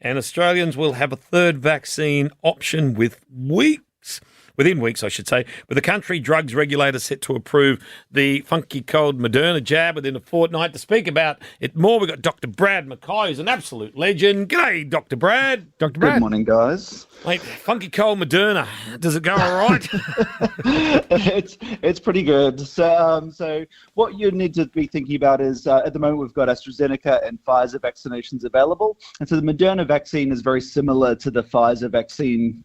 and Australians will have a third vaccine option within weeks, I should say, with the country drugs regulator set to approve the funky cold Moderna jab within a fortnight. To speak about it more, we've got Dr. Brad Mackay, who's an absolute legend. G'day, Dr. Brad. Dr. Brad. Good morning, guys. Mate, funky cold Moderna, does it go all right? It's pretty good. So what you need to be thinking about is at the moment we've got AstraZeneca and Pfizer vaccinations available, and so the Moderna vaccine is very similar to the Pfizer vaccine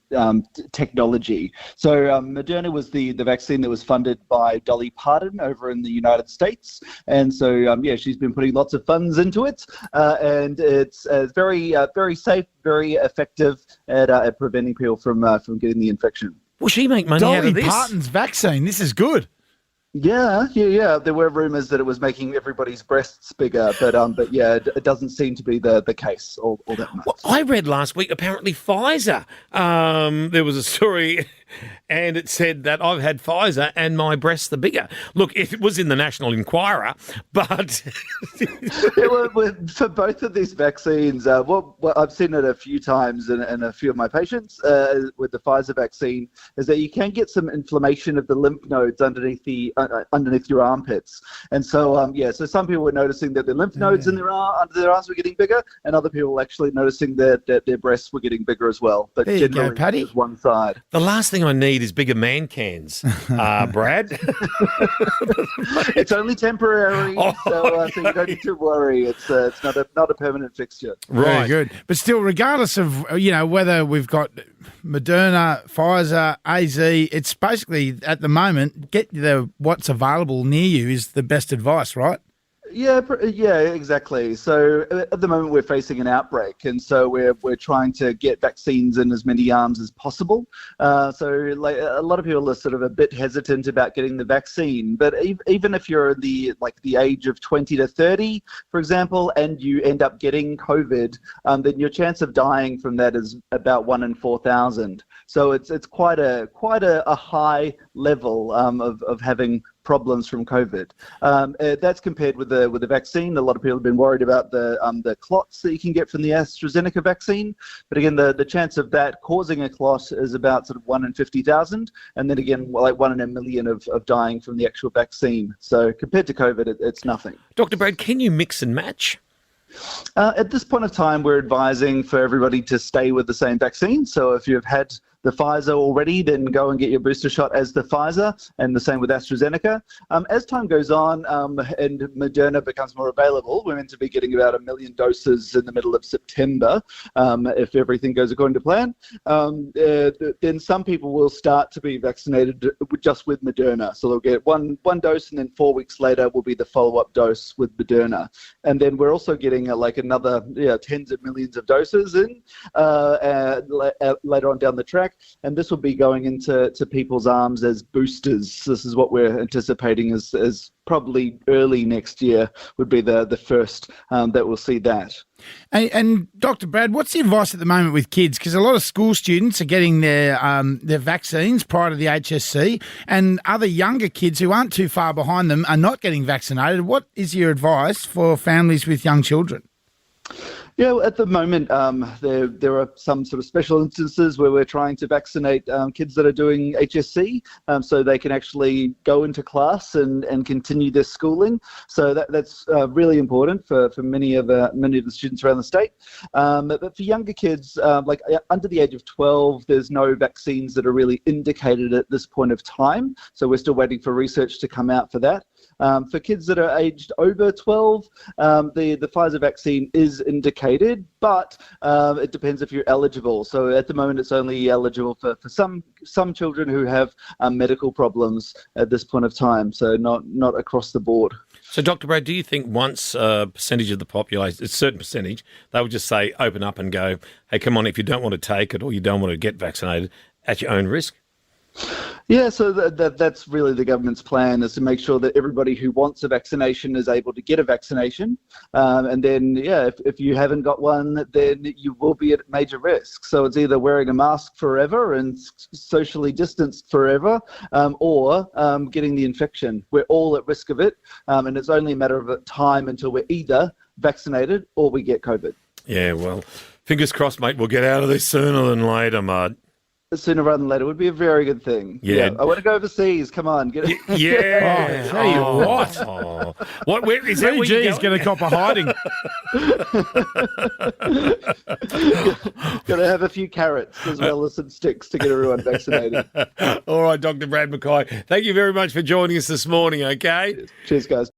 technology. So Moderna was the vaccine that was funded by Dolly Parton over in the United States, and so she's been putting lots of funds into it, and it's very safe, very effective at preventing people from getting the infection. Will she make money out of Dolly this? Parton's vaccine. This is good. Yeah. There were rumours that it was making everybody's breasts bigger, but yeah, it doesn't seem to be the case all that much. Well, I read last week, apparently Pfizer. There was a story, and it said that I've had Pfizer and my breasts are bigger. Look, it was in the National Enquirer, but for both of these vaccines, what I've seen it a few times in a few of my patients with the Pfizer vaccine is that you can get some inflammation of the lymph nodes underneath your armpits, and so so some people were noticing that the lymph nodes under their arms were getting bigger, and other people were actually noticing that their breasts were getting bigger as well. But there you generally, go, Paddy. it's one side. the last thing I need is bigger man cans, Brad. It's only temporary, so you don't need to worry. It's not a permanent fixture. Very good. But still, regardless of, whether we've got Moderna, Pfizer, AZ, it's basically, at the moment, get what's available near you is the best advice, right? Yeah, exactly. So at the moment we're facing an outbreak, and so we're trying to get vaccines in as many arms as possible. So like a lot of people are sort of a bit hesitant about getting the vaccine, but even if you're the age of 20 to 30, for example, and you end up getting COVID, then your chance of dying from that is about 1 in 4,000. So it's quite a high level of having problems from COVID. That's compared with the vaccine. A lot of people have been worried about the clots that you can get from the AstraZeneca vaccine, but again, the chance of that causing a clot is about sort of 1 in 50,000, and then again, like 1 in a million of dying from the actual vaccine. So compared to COVID, it's nothing. Dr. Brad, can you mix and match? At this point of time, we're advising for everybody to stay with the same vaccine. So if you've had the Pfizer already, then go and get your booster shot as the Pfizer, and the same with AstraZeneca. As time goes on and Moderna becomes more available, we're meant to be getting about 1 million doses in the middle of September, if everything goes according to plan. Then some people will start to be vaccinated just with Moderna. So they'll get one dose, and then 4 weeks later will be the follow-up dose with Moderna. And then we're also getting another tens of millions of doses in later on down the track. And this will be going into people's arms as boosters. This is what we're anticipating as probably early next year would be the first that we'll see that. And Dr. Brad, what's the advice at the moment with kids? Because a lot of school students are getting their vaccines prior to the HSC, and other younger kids who aren't too far behind them are not getting vaccinated. What is your advice for families with young children? Yeah, at the moment, there are some sort of special instances where we're trying to vaccinate kids that are doing HSC, so they can actually go into class and continue their schooling. So that's really important for many of the students around the state. But for younger kids, like under the age of 12, there's no vaccines that are really indicated at this point of time. So we're still waiting for research to come out for that. For kids that are aged over 12, the Pfizer vaccine is indicated, but it depends if you're eligible. So at the moment, it's only eligible for some children who have medical problems at this point of time, so not across the board. So, Dr. Brad, do you think once a percentage of the population, a certain percentage, they would just say, open up and go, hey, come on, if you don't want to take it or you don't want to get vaccinated, at your own risk? Yeah, so that's really the government's plan, is to make sure that everybody who wants a vaccination is able to get a vaccination. And then, if you haven't got one, then you will be at major risk. So it's either wearing a mask forever and socially distanced forever, or getting the infection. We're all at risk of it, and it's only a matter of time until we're either vaccinated or we get COVID. Yeah, well, Fingers crossed, mate. We'll get out of this sooner than later, mate. Sooner rather than later would be a very good thing. Yeah. I want to go overseas. Come on, get it. Yeah. tell you what. Oh. What? Where is that? Where you 3G's going to cop a hiding. Got to have a few carrots as well as some sticks to get everyone vaccinated. All right, Dr. Brad McKay. Thank you very much for joining us this morning, okay? Cheers, guys.